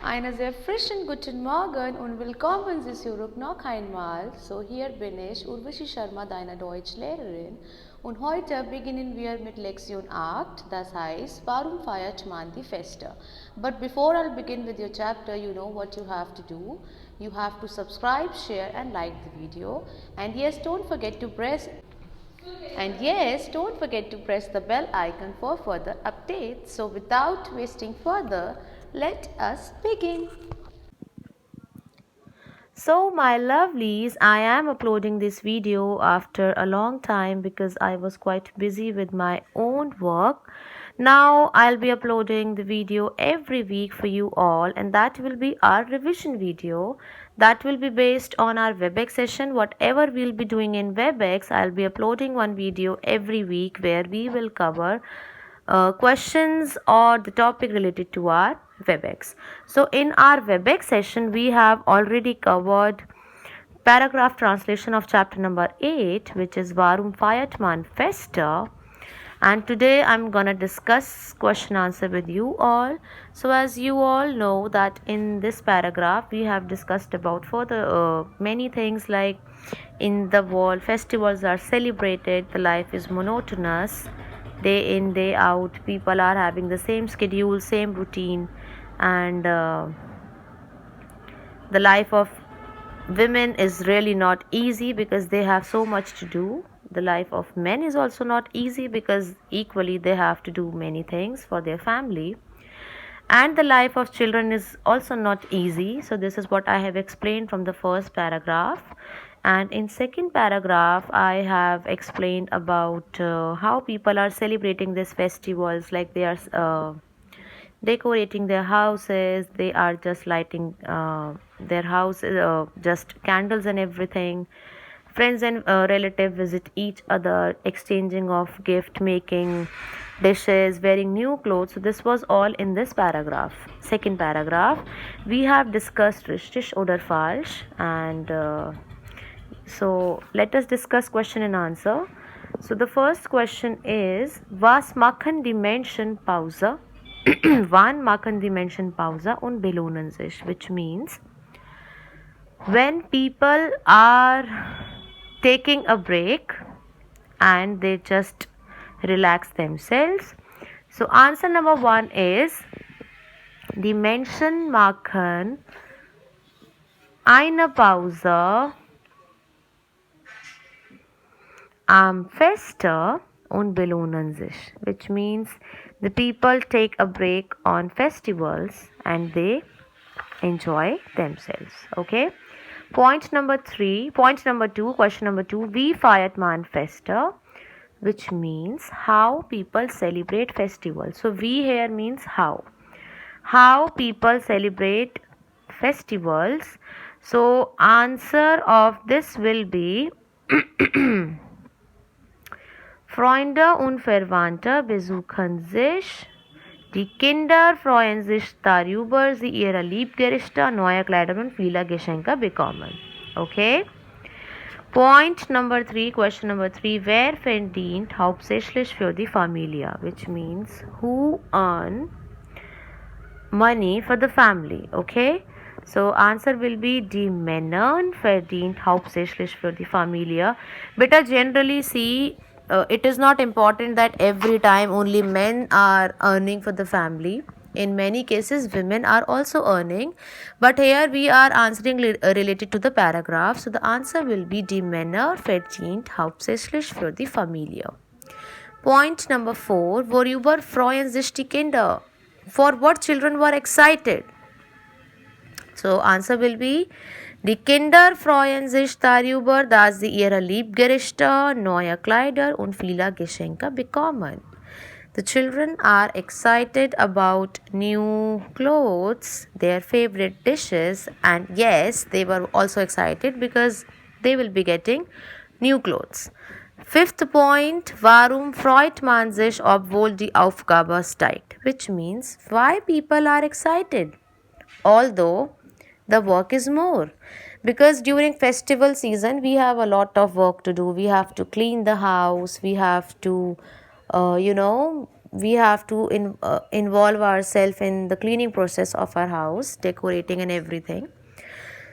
Einen sehr frischen guten Morgen und willkommen Sie zurück noch einmal. So, hier bin ich, Urvashi Sharma, deine Deutschlehrerin. Und heute beginnen wir mit Lektion 8, das heißt, warum feiert man die Feste? But before I'll begin with your chapter, you know what you have to do. You have to subscribe, share and like the video. And yes, don't forget to press the bell icon for further updates. So without wasting further, let us begin. So my lovelies, I am uploading this video after a long time because I was quite busy with my own work. Now I'll be uploading the video every week for you all, and that will be our revision video. That will be based on our WebEx session. Whatever we'll be doing in WebEx, I'll be uploading one video every week where we will cover questions or the topic related to our WebEx. So in our WebEx session, we have already covered paragraph translation of chapter number 8, which is Warum feiert man Feste? And today I'm gonna discuss question answer with you all. So as you all know that in this paragraph we have discussed about further many things, like in the world festivals are celebrated, the life is monotonous, day in day out people are having the same schedule, same routine, and the life of women is really not easy because they have so much to do. The life of men is also not easy because equally they have to do many things for their family. And the life of children is also not easy. So this is what I have explained from the first paragraph. And in second paragraph, I have explained about how people are celebrating these festivals, like they are decorating their houses, they are just lighting their house, just candles and everything. Friends and relatives visit each other, exchanging of gift, making dishes, wearing new clothes. So this was all in this paragraph. Second paragraph, we have discussed richtig oder falsch, and so let us discuss question and answer. So the first question is, was machen die Menschen Pause? Wann machen die Menschen Pause und belohnen sich, which means when people are taking a break and they just relax themselves. So answer number 1 is, die Menschen machen eine Pause am Feste und belohnen sich, which means the people take a break on festivals and they enjoy themselves. Okay. Point number 2, question number 2, wie feiert man Feste? Which means how people celebrate festivals. So we here means how. How people celebrate festivals. So answer of this will be Freunde und Verwandte besuchen sich. Die Kinder freuen sich darüber, sie ihre Liebgerichte, neue Kleider und viele Geschenke bekommen. Okay? Point number 3, question number 3. Wer verdient hauptsächlich für die Familie? Which means who earn money for the family. Okay? So answer will be, die Männer verdient hauptsächlich für die Familie. But generally see, it is not important that every time only men are earning for the family. In many cases women are also earning, but here we are answering related to the paragraph. So the answer will be, die Männer verdient hauptsächlich für die Familie. Point number 4, worüber freuen sich die Kinder? For what children were excited? So answer will be, die Kinder freuen sich darüber, dass sie ihre Liebgerichte, neue Kleider und viele Geschenke bekommen. The children are excited about new clothes, their favorite dishes, and yes, they were also excited because they will be getting new clothes. Fifth point, warum freut man sich, obwohl die Aufgabe steigt? Which means why people are excited, although the work is more. Because during festival season we have a lot of work to do. We have to clean the house, we have to we have to involve ourselves in the cleaning process of our house, decorating and everything.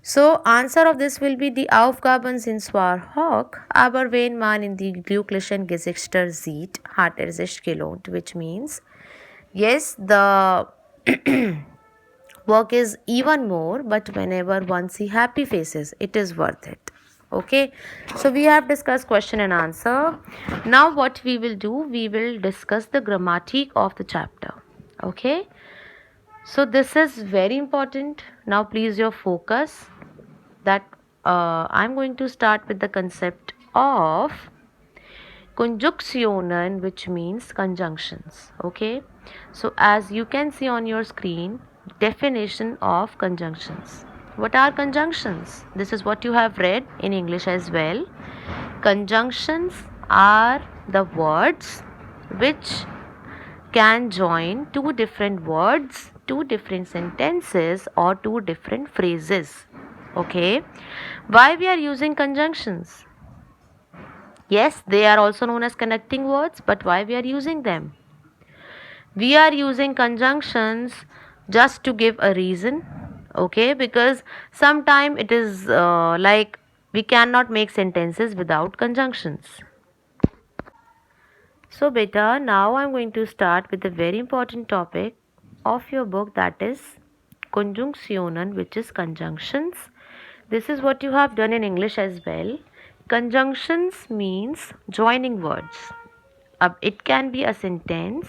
So answer of this will be die Aufgaben sind zwar hoch, aber wenn man in die glücklichen Gesichter sieht, hat sich gelohnt, which means yes, the work is even more, but whenever one see happy faces, it is worth it. Okay, so we have discussed question and answer. Now what we will do, we will discuss the grammatic of the chapter. Okay, so this is very important. Now please your focus that I'm going to start with the concept of Conjunctionen, which means conjunctions. Okay, so as you can see on your screen, definition of conjunctions. What are conjunctions? This is what you have read in English as well. Conjunctions are the words which can join two different words, two different sentences, or two different phrases. Okay, why we are using conjunctions? Yes, they are also known as connecting words, but why we are using them? We are using conjunctions just to give a reason, okay? Because sometimes it is like we cannot make sentences without conjunctions. So beta, now I'm going to start with a very important topic of your book, that is Conjunctionen, which is conjunctions. This is what you have done in English as well. Conjunctions means joining words. It can be a sentence,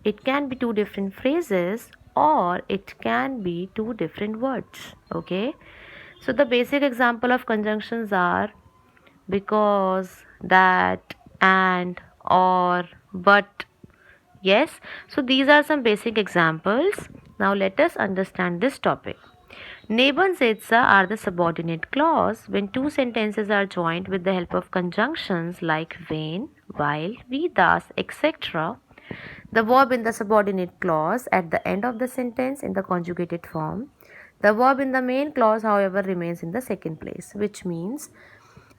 it can be two different phrases, or it can be two different words. Okay. So the basic example of conjunctions are because, that, and, or, but. Yes. So these are some basic examples. Now let us understand this topic. Nebensätze are the subordinate clause when two sentences are joined with the help of conjunctions like when, while, wie, das, etc. The verb in the subordinate clause at the end of the sentence in the conjugated form. The verb in the main clause, however, remains in the second place, which means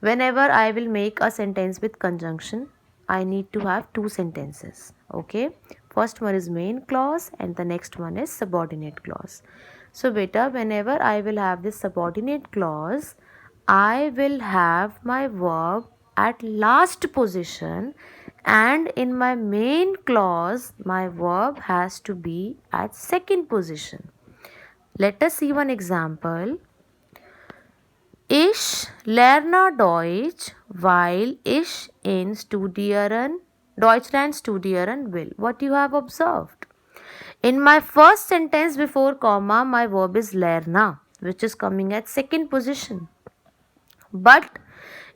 whenever I will make a sentence with conjunction, I need to have two sentences. Okay, first one is main clause and the next one is subordinate clause. So beta, whenever I will have this subordinate clause, I will have my verb at last position, and in my main clause my verb has to be at second position. Let us see one example. Ich lerne Deutsch, weil ich in Deutschland studieren will. What you have observed? In my first sentence before comma, my verb is lerna, which is coming at second position. But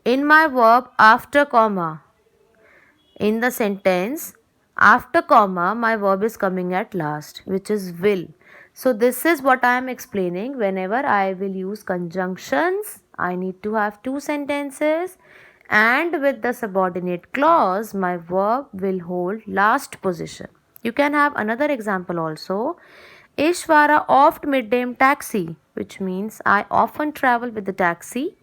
in my verb after comma, in the sentence after comma, my verb is coming at last, which is will. So this is what I am explaining. Whenever I will use conjunctions, I need to have two sentences, and with the subordinate clause, my verb will hold last position. You can have another example also. Ich fahre oft mit dem Taxi, which means I often travel with the taxi.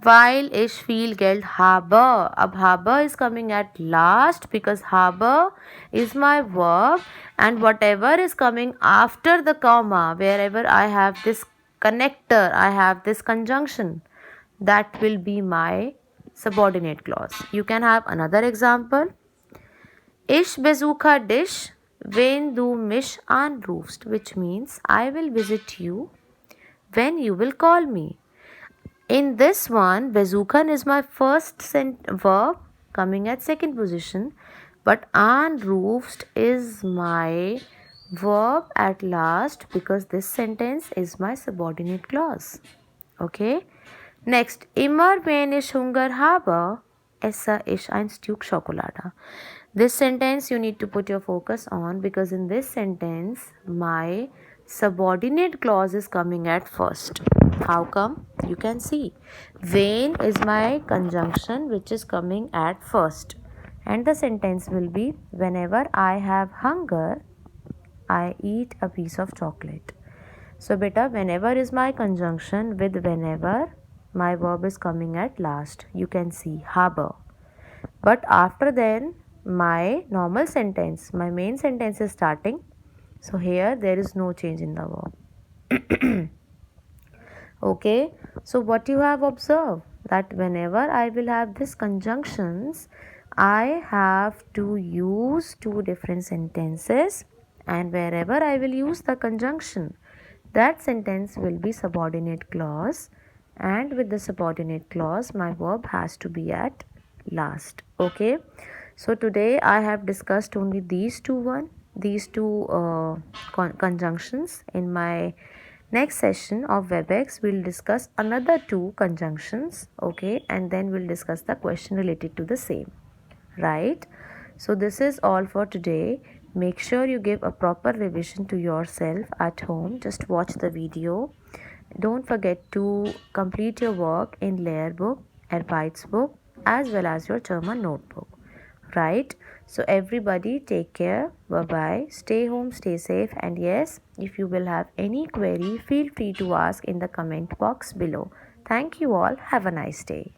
While ich viel Geld habe. Ab habe is coming at last because habe is my verb, and whatever is coming after the comma, wherever I have this connector, I have this conjunction, that will be my subordinate clause. You can have another example. Ich besuche dich, wenn du mich anrufst, which means I will visit you when you will call me. In this one, besuchen is my first verb coming at second position, but anrufst is my verb at last because this sentence is my subordinate clause. Okay. Next, immer wenn ich Hunger habe, esse ich ein Stück Schokolade. This sentence you need to put your focus on because in this sentence my subordinate clause is coming at first. How come? You can see. When is my conjunction which is coming at first. And the sentence will be whenever I have hunger, I eat a piece of chocolate. So beta, whenever is my conjunction with whenever, my verb is coming at last. You can see habe. But after then, my normal sentence. My main sentence is starting. So here there is no change in the verb. Okay, so what you have observed, that whenever I will have these conjunctions, I have to use two different sentences, and wherever I will use the conjunction, that sentence will be subordinate clause, and with the subordinate clause my verb has to be at last. Okay, so today I have discussed only these two conjunctions. In my next session of WebEx, we'll discuss another two conjunctions, okay, and then we'll discuss the question related to the same, right? So this is all for today. Make sure you give a proper revision to yourself at home. Just watch the video. Don't forget to complete your work in Lehrbuch, Arbeitsbuch, as well as your German notebook, right? So everybody take care. Bye bye. Stay home, stay safe, and yes, if you will have any query, feel free to ask in the comment box below. Thank you all. Have a nice day.